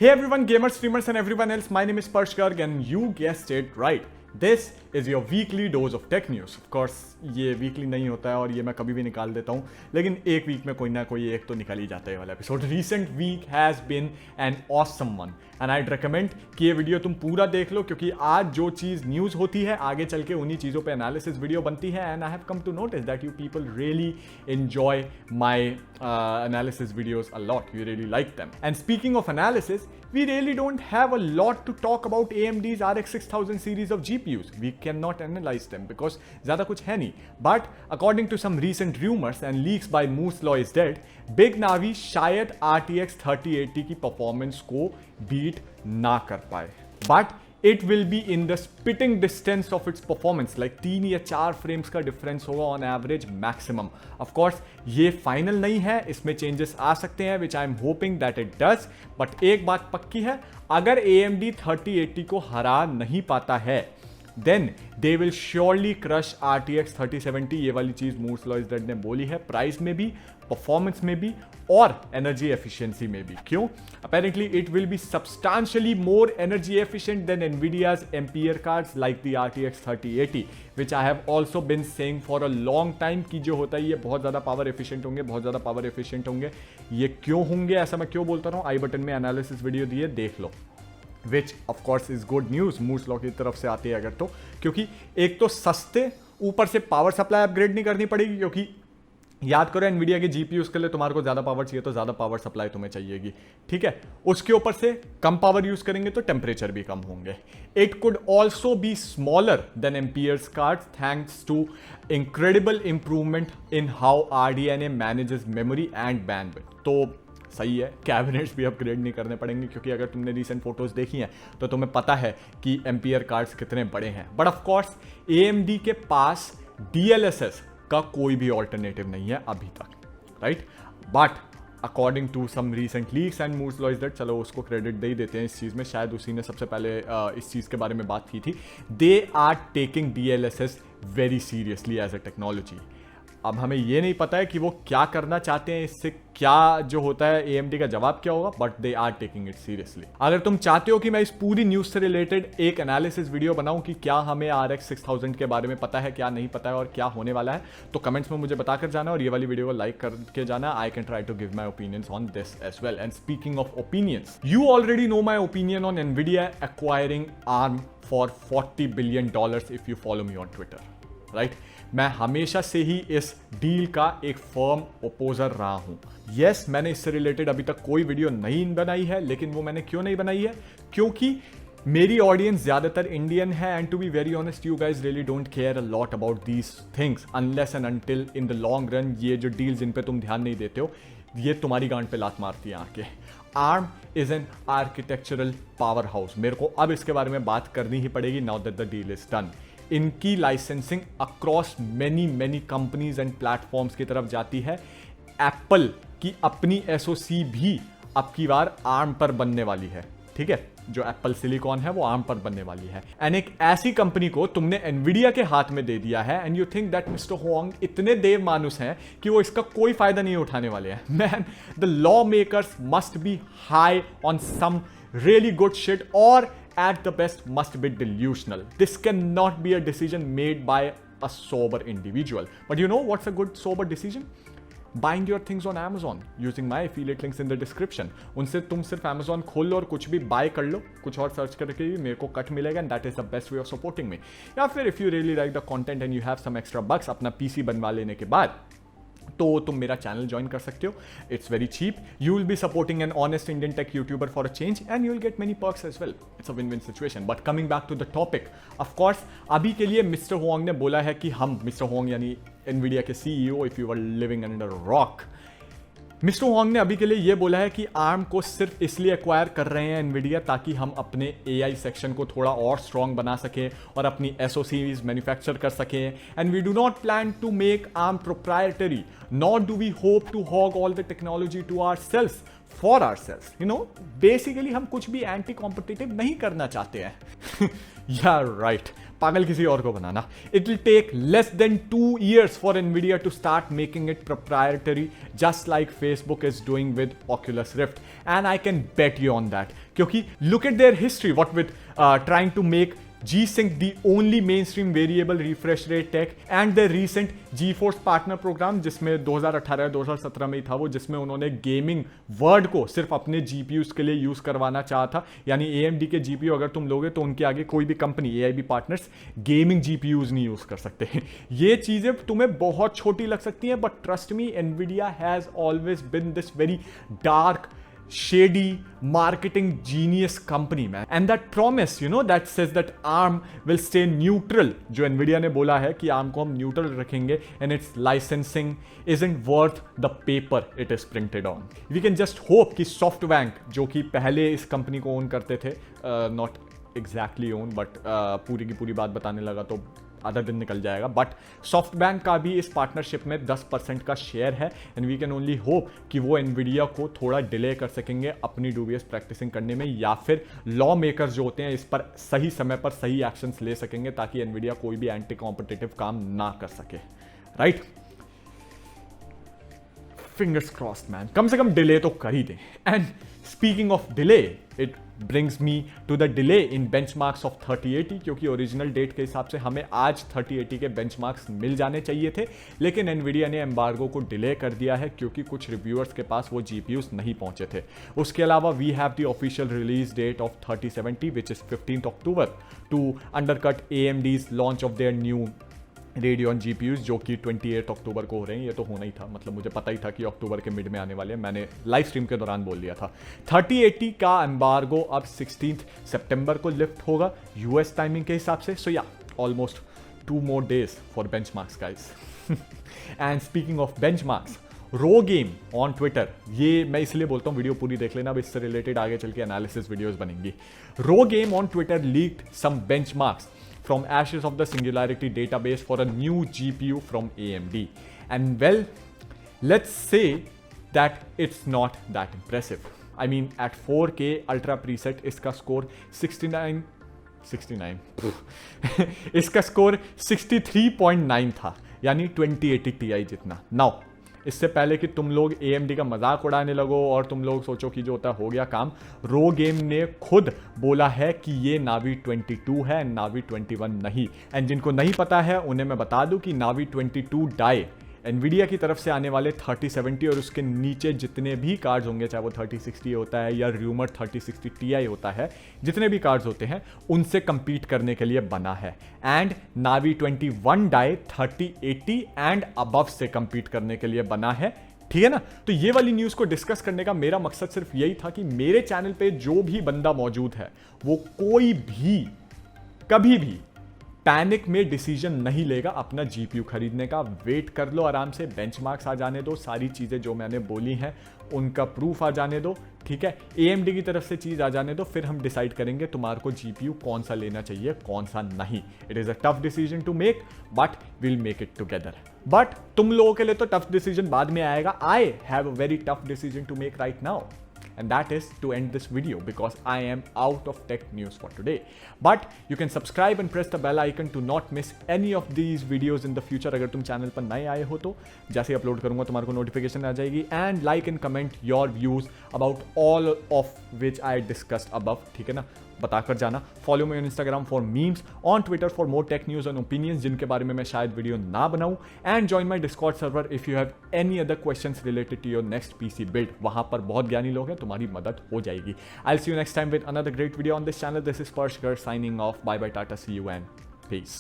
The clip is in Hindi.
Hey everyone, gamers, streamers and everyone else, my name is Parsh Garg and you guessed it right. This is your weekly dose of tech news. Of course, ये वीकली नहीं होता है और ये मैं कभी भी निकाल देता हूँ, लेकिन एक वीक में कोई ना कोई एक तो निकल ही जाता है वाला episode. Recent week has been an awesome one and I recommend कि ये वीडियो तुम पूरा देख लो, क्योंकि आज जो चीज़ न्यूज़ होती है आगे चल के उन्हीं चीज़ों पे एनालिसिस वीडियो बनती है. And I have come to notice that you people really enjoy my analysis videos a lot. You really like them. And speaking of analysis, we really don't have a lot to talk about AMD's RX 6000 series of GPUs. We cannot analyze them because ज़्यादा कुछ है नहीं. But according to some recent rumors and leaks by Moore's Law is dead, Big Navi शायद RTX 3080 की परफॉर्मेंस को बीट ना कर पाए. But it will be in the spitting distance of its performance, like 3 या 4 frames का difference होगा on average maximum. Of course, ये final नहीं है, इसमें changes आ सकते हैं, which I am hoping that it does. But एक बात पक्की है, अगर AMD 3080 को हरा नहीं पाता है, then they will surely crush RTX 3070. ये वाली चीज़ Moore's Law is dead ने बोली है, प्राइस में भी, परफॉर्मेंस में भी और एनर्जी एफिशिएंसी में भी. क्यों? Apparently it will be substantially more energy efficient than Nvidia's Ampere cards like the RTX 3080, which I have also been saying for a long time कि जो होता है ये बहुत ज़्यादा पावर एफिशिएंट होंगे, बहुत ज़्यादा पावर एफिशिएंट होंगे. ये क्यों होंगे, ऐसा मैं क्यों बोलता रहा हूँ, आई बटन में एनालिसिस वीडियो दिए, देख लो. Which of course is good news Moore's law की तरफ से आती है अगर तो, क्योंकि एक तो सस्ते, ऊपर से पावर सप्लाई अपग्रेड नहीं करनी पड़ेगी, क्योंकि याद करो एनवीडिया के जीपीयूज के लिए तुम्हारे को ज़्यादा पावर चाहिए तो ज़्यादा पावर सप्लाई तुम्हें चाहिएगी. ठीक है, उसके ऊपर से कम पावर यूज़ करेंगे तो टेम्परेचर भी कम होंगे. It could also be smaller than Ampere's cards thanks to incredible improvement in how RDNA manages memory and bandwidth. तो सही है, कैबिनेट्स भी अपग्रेड नहीं करने पड़ेंगे, क्योंकि अगर तुमने रिसेंट फोटोज देखी हैं तो तुम्हें पता है कि एम्पियर कार्ड्स कितने बड़े हैं. बट ऑफ कोर्स AMD के पास DLSS का कोई भी ऑल्टरनेटिव नहीं है अभी तक, right. But according to some recent leaks and Moore's law is that, चलो उसको क्रेडिट दे ही देते हैं इस चीज़ में, शायद उसी ने सबसे पहले इस चीज़ के बारे में बात की थी. They are taking DLSS very seriously as a technology. अब हमें ये नहीं पता है कि वो क्या करना चाहते हैं, इससे क्या जो होता है AMD का जवाब क्या होगा, but they are taking it seriously. अगर तुम चाहते हो कि मैं इस पूरी न्यूज़ से रिलेटेड एक एनालिसिस वीडियो बनाऊं कि क्या हमें RX 6000 के बारे में पता है, क्या नहीं पता है और क्या होने वाला है, तो कमेंट्स में मुझे बताकर जाना और ये वाली वीडियो को लाइक करके जाना. I can try to give my opinions on this as well. And speaking of opinions, you already know my opinion on NVIDIA acquiring ARM for $40 billion if you follow me on Twitter, right. मैं हमेशा से ही इस डील का एक फर्म ओपोजर रहा हूं. यस, मैंने इससे रिलेटेड अभी तक कोई वीडियो नहीं बनाई है, लेकिन वो मैंने क्यों नहीं बनाई है, क्योंकि मेरी ऑडियंस ज़्यादातर इंडियन है and to be very honest you guys really don't care a lot about these things unless and until in the long run ये जो डील्स इन पे तुम ध्यान नहीं देते हो, ये तुम्हारी गांड पे लात मारती है आके. ARM is an architectural power house. मेरे को अब इसके बारे में बात करनी ही पड़ेगी now that the deal is done. इनकी licensing across many companies and platforms की तरफ जाती है. एप्पल की अपनी SoC भी अब की बार ARM पर बनने वाली है. ठीक है, जो एप्पल सिलिकॉन है वो ARM पर बनने वाली है. एंड एक ऐसी कंपनी को तुमने NVIDIA के हाथ में दे दिया है and you think that mister Hong इतने देव मानुस हैं कि वो इसका कोई फायदा नहीं उठाने वाले हैं. Man, the law makers must be high on some really good shit or at the best must be delusional. This cannot be a decision made by a sober individual. But you know what's a good sober decision? Buying your things on Amazon using my affiliate links in the description. उनसे तुम सिर्फ Amazon खोल लो और कुछ भी बाय कर लो, कुछ और सर्च करके भी मेरे को कट मिलेगा and that is the best way of supporting me. या फिर if you really like the content and you have some extra bucks अपना PC बनवा लेने के बाद तो तुम मेरा चैनल ज्वाइन कर सकते हो. It's very cheap. You will be supporting an honest Indian tech YouTuber for a change and you will get many perks as well. It's a win win situation. But coming back to the topic, of course अभी के लिए मिस्टर होंग ने बोला है कि हम, मिस्टर होंग यानी NVIDIA के CEO, if you are living under a rock, mister Huang ने अभी के लिए ये बोला है कि ARM को सिर्फ इसलिए एक्वायर कर रहे हैं NVIDIA ताकि हम अपने AI सेक्शन को थोड़ा और स्ट्रॉन्ग बना सकें और अपनी SoCs मैन्युफैक्चर कर सकें. And we do not plan to make ARM proprietary, not do we hope to hog all the technology to ourselves for ourselves, you know, basically हम कुछ भी एंटी कॉम्पिटिटिव नहीं करना चाहते हैं। या राइट, पागल किसी और को बनाना। It will take less than 2 years for Nvidia to start making it proprietary, just like Facebook is doing with Oculus Rift, and I can bet you on that, क्योंकि look at their history, what with trying to make G-Sync the only mainstream variable refresh rate tech, and the recent GeForce partner program जिसमें 2018-2017 में ही था वो, जिसमें उन्होंने गेमिंग वर्ड को सिर्फ अपने GPUs के लिए यूज करवाना चाहा था। यानी AMD के GPU अगर तुम लोगे तो उनके आगे कोई भी company, AIB partners, gaming GPUs नहीं यूज कर सकते। ये चीजें तुम्हें बहुत छोटी लग सकती हैं, but trust me, NVIDIA has always been this very dark, shady marketing genius company, man, and that promise, you know, that says that ARM will stay neutral, जो NVIDIA ने बोला है कि ARM को हम neutral रखेंगे, and its licensing isn't worth the paper it is printed on. We can just hope कि SoftBank, जो कि पहले इस कंपनी को ओन करते थे, not exactly own, but पूरी की पूरी बात बताने लगा तो आधा दिन निकल जाएगा, बट सॉफ्टबैंक का भी इस पार्टनरशिप में 10% का शेयर है, and we can only hope कि वो एनवीडिया को थोड़ा डिले कर सकेंगे अपनी डूबियस प्रैक्टिसिंग करने में, या फिर लॉ मेकर्स जो होते हैं इस पर सही समय पर सही एक्शंस ले सकेंगे, ताकि एनवीडिया कोई भी एंटी कॉम्पिटिटिव काम ना कर सके, राइट? फिंगर्स क्रॉस्ड मैन, कम से कम डिले तो कर ही दे। And speaking of delay, it brings me to the delay in benchmarks of 3080, क्योंकि ओरिजिनल डेट के हिसाब से हमें आज 3080 के बेंचमार्क्स मिल जाने चाहिए थे, लेकिन एनवीडिया ने एम्बार्गो को डिले कर दिया है क्योंकि कुछ रिव्यूअर्स के पास वो GPUs नहीं पहुंचे थे। उसके अलावा we have the official release date of 3070 which is 15 October to undercut AMD's launch of their new Radeon GPUs, जो कि 28 अक्टूबर को हो रहे हैं। ये तो होना ही था, मतलब मुझे पता ही था कि अक्टूबर के मिड में आने वाले हैं, मैंने लाइव स्ट्रीम के दौरान बोल दिया था। 3080 का एम्बार्गो अब 16 सितंबर को लिफ्ट होगा US टाइमिंग के हिसाब से। So yeah, almost 2 more days for benchmarks guys. And speaking of benchmarks, Rogame on Twitter, ये मैं इसलिए बोलता हूँ वीडियो पूरी देख लेना, अब इससे रिलेटेड आगे चल के एनालिसिस वीडियोस बनेंगी। Rogame on Twitter leaked some benchmarks from ashes of the Singularity database for a new GPU from AMD, and well, let's say that it's not that impressive. I mean, at 4K ultra preset इसका स्कोर 69 इसका स्कोर 63.9 था, यानी 2080 Ti जितना। नाउ इससे पहले कि तुम लोग AMD का मजाक उड़ाने लगो और तुम लोग सोचो कि जो होता हो गया काम, रो गेम ने खुद बोला है कि ये नावी 22 है, नावी 21 नहीं। एंड जिनको नहीं पता है उन्हें मैं बता दूं कि नावी 22 डाई एनवीडिया की तरफ से आने वाले 3070 और उसके नीचे जितने भी कार्ड्स होंगे, चाहे वो 3060 होता है या रूमर 3060 Ti होता है, जितने भी कार्ड्स होते हैं उनसे कंपीट करने के लिए बना है। And Navi 21 die 3080 and above से कंपीट करने के लिए बना है, ठीक है ना? तो ये वाली न्यूज़ को डिस्कस करने का मेरा मकसद सिर्फ यही था कि मेरे चैनल पे जो भी बंदा मौजूद है वो कोई भी कभी भी पैनिक में डिसीजन नहीं लेगा अपना GPU खरीदने का। वेट कर लो आराम से, बेंचमार्क्स आ जाने दो, सारी चीज़ें जो मैंने बोली हैं उनका प्रूफ आ जाने दो, ठीक है? AMD की तरफ से चीज़ आ जाने दो, फिर हम डिसाइड करेंगे तुम्हारे को GPU कौन सा लेना चाहिए कौन सा नहीं। It is a tough decision to make, but will make it together. But तुम लोगों के लिए तो टफ डिसीजन बाद में आएगा। I have a very tough decision to make right now, and that is to end this video because I am out of tech news for today. But you can subscribe and press the bell icon to not miss any of these videos in the future. अगर तुम चैनल पर नए आए हो तो जैसे अपलोड करूंगा तुम्हारे को नोटिफिकेशन आ जाएगी। And like and comment your views about all of which I discussed above, ठीक है ना? बताकर जाना। Follow me on Instagram for memes, on Twitter for more tech news and opinions जिनके बारे में मैं शायद वीडियो ना बनाऊं। And join my Discord server if you have any other questions related to your next PC build. वहां पर बहुत ज्ञानी लोग हैं, तुम्हारी मदद हो जाएगी। I will see you next time with another great video on this channel. This is Sparsh Garg signing off. Bye bye, tata, see you and piece.